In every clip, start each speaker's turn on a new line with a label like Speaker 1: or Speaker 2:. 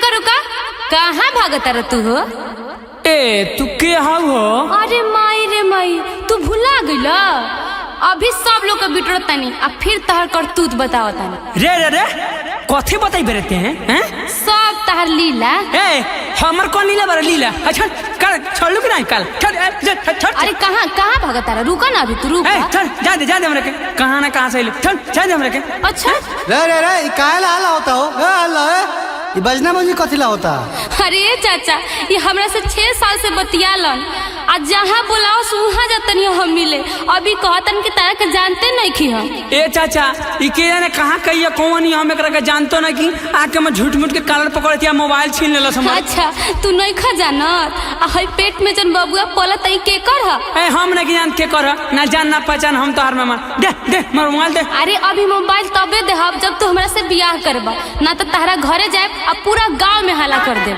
Speaker 1: रुका रुका, कहाँ भागता रह तू हो?
Speaker 2: ए तू के हो?
Speaker 1: अरे माई रे माई, तू भुला गइला? अभी सब लोग के बिटरो तनी अब फिर तहर करतूत बताओ तनी।
Speaker 2: रे रे रे कथी बताई बेरते हैं?
Speaker 1: सब तहर लीला।
Speaker 2: ए हमर कौन लीला बारे लीला? अच्छा कल छोड़लू कि नहीं कल? छोड़।
Speaker 1: अरे कहाँ भागता रह? रुका ना अभी, तू रुक।
Speaker 2: चल जा दे हमरा के, कहाँ ना कहाँ से ले, चल जा दे हमरा के।
Speaker 1: अच्छा
Speaker 3: रे काहे ला हल्ला होता हो? हल्ला ये बजना बजी कथी ला होता?
Speaker 1: अरे चाचा, ये हमरा से 6 साल से बतियालन, आज जहाँ बुलाओ वहाँ जातनी हम मिले। अभी कहतन कि तारा के जानते नहीं की हम।
Speaker 2: ए चाचा ई के जाने कहाँ कहिए कौन ही हम एकरा के जानतो ना कि आके मैं झूठ मूठ के कालर पकड़तिया मोबाइल छीन लेलस हमर।
Speaker 1: अच्छा तू नहीं खा जानत? आ हई पेट में जन बबुआ पलत ई के कर ह?
Speaker 2: ए हम नहीं जान के कर ना जान ना पहचान, हम तोहर में दे मोर मोबाइल दे।
Speaker 1: अरे अभी मोबाइल तबे देहब जब तू हमरा से बियाह करबा, ना तो तारा घरे जाए आ पूरा गांव में हल्ला कर दे।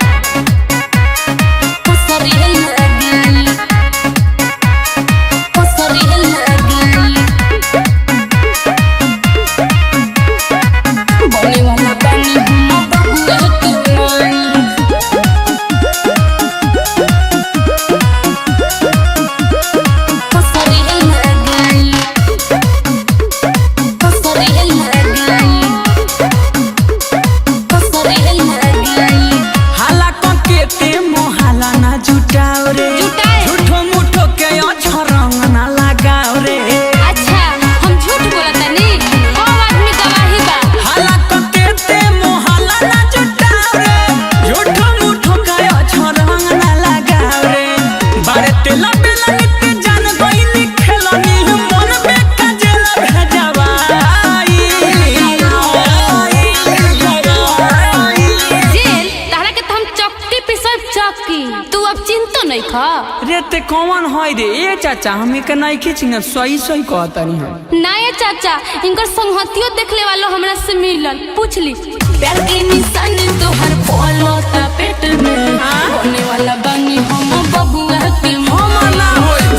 Speaker 2: रे ते कौन है रे? ए चाचा हमें के नहीं खींचिन, सही कहता नहीं हम
Speaker 1: ना। ये चाचा इनकर संगतियो देखले वालो हमरा से मिलल, पूछ ली। प्यार के निशान तोहर पलता पेट में, होने वाला बानी हम बबुआ के मामा।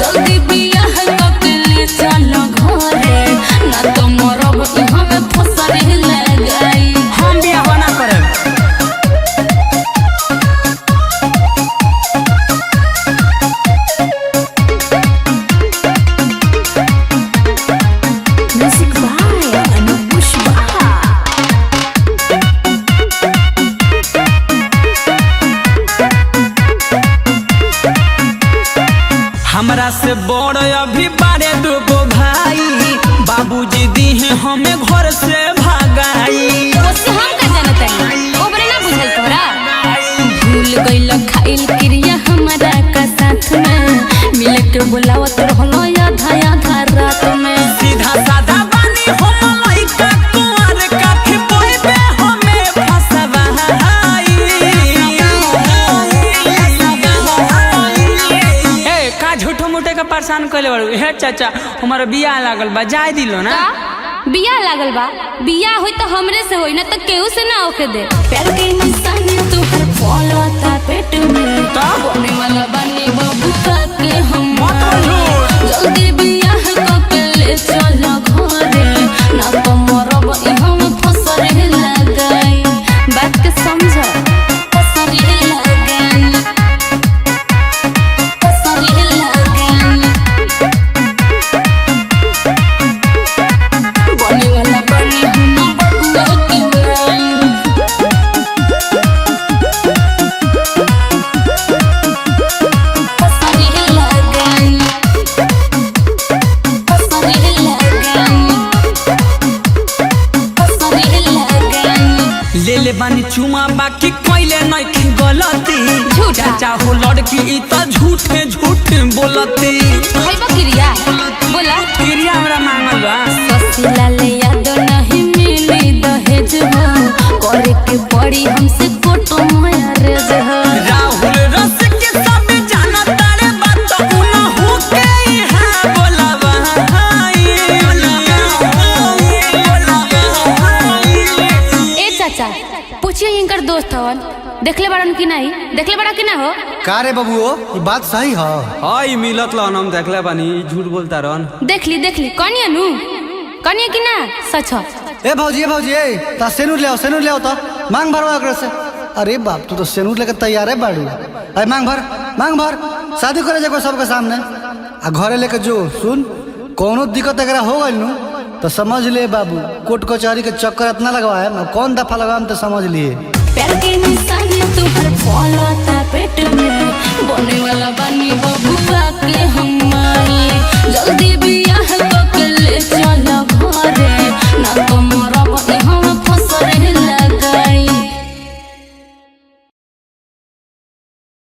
Speaker 1: जल्दी बियाह करके ले चल घरे, ना तो मरब इहां में फसरे लगाई।
Speaker 2: हम बियाह ना करब। हमरा से बड़ अभी बारे दुगो भाई, बाबूजी दी है हमें घर से भगाई।
Speaker 1: उससे हम का जानत है? ओबरे ना बुझल तोरा? भूल गइल खाइल क्रिया हमारा का साथ में, मिले के बुलावत रहलो आधा रात में।
Speaker 2: सीधा साधा बानी हम लइका कुंवर काठी बोइबे हमें फसवाई। ए का झूठो मोटे का परेशान कइले बाड़ू? हे चाचा हमारा बियाह लागल बा, जाय दिलो ना।
Speaker 1: का बियाह लागल बा? बियाह होई तो हमरे से होई ना, तो केहू से ना होके दे। प्यार के निशान तोहर पलता पेट में, होने वाला बानी बबुआ के हम। जल्दी बियाह करके ले चल घरे, ना तो मरब इहां में फसरे लगाई। बात के समझ, फसरे लगाई, फसरे लगाई। बने वाला बानी हम बबुआ के माई। फसरे लगाई, फसरे लगाई, फसरे लगाई।
Speaker 2: ले ले बानी चुमा बाकी कोइले नहीं की गलती।
Speaker 1: झूठा।
Speaker 2: चाचा हो लड़की ई तो झूठे बोलती।
Speaker 1: भाई बकरिया बोला
Speaker 2: क्रिया हमरा मांगल बा।
Speaker 1: ससुला ले याद नहीं मिली दहेज हो, करे के पड़ी हमसे कोटो माया रेज हो।
Speaker 2: राहुल रस के सब जाना तारे बात उना हो के हां बोलावा।
Speaker 1: ए चाचा पूछिए इनकर दोस्त हवन, देखले बड़न की नहीं? देखले बड़ा की ना हो?
Speaker 3: का रे बबुओ ये बात सही है?
Speaker 4: हां मिलत ला हम देखले बानी, झूठ बोलता रहन।
Speaker 1: देख ली कनिया नु कनिया की ना सच हो।
Speaker 3: ए भौजी ता सेनुर ले आओ तो मांग भरवा एकरा से। अरे बाप तू तो सेनूर लेकर तैयार है बाड़ू। अरे मांग भर शादी करे जाको सबके सामने आ घरे लेके जो सुन कोनो दिक्कत अगर हो गई नु तो समझ ले बाबू कोर्ट कचहरी के चक्कर इतना लगवाए कौन दफा लगाम तो समझ लिए
Speaker 1: प्यार के निशान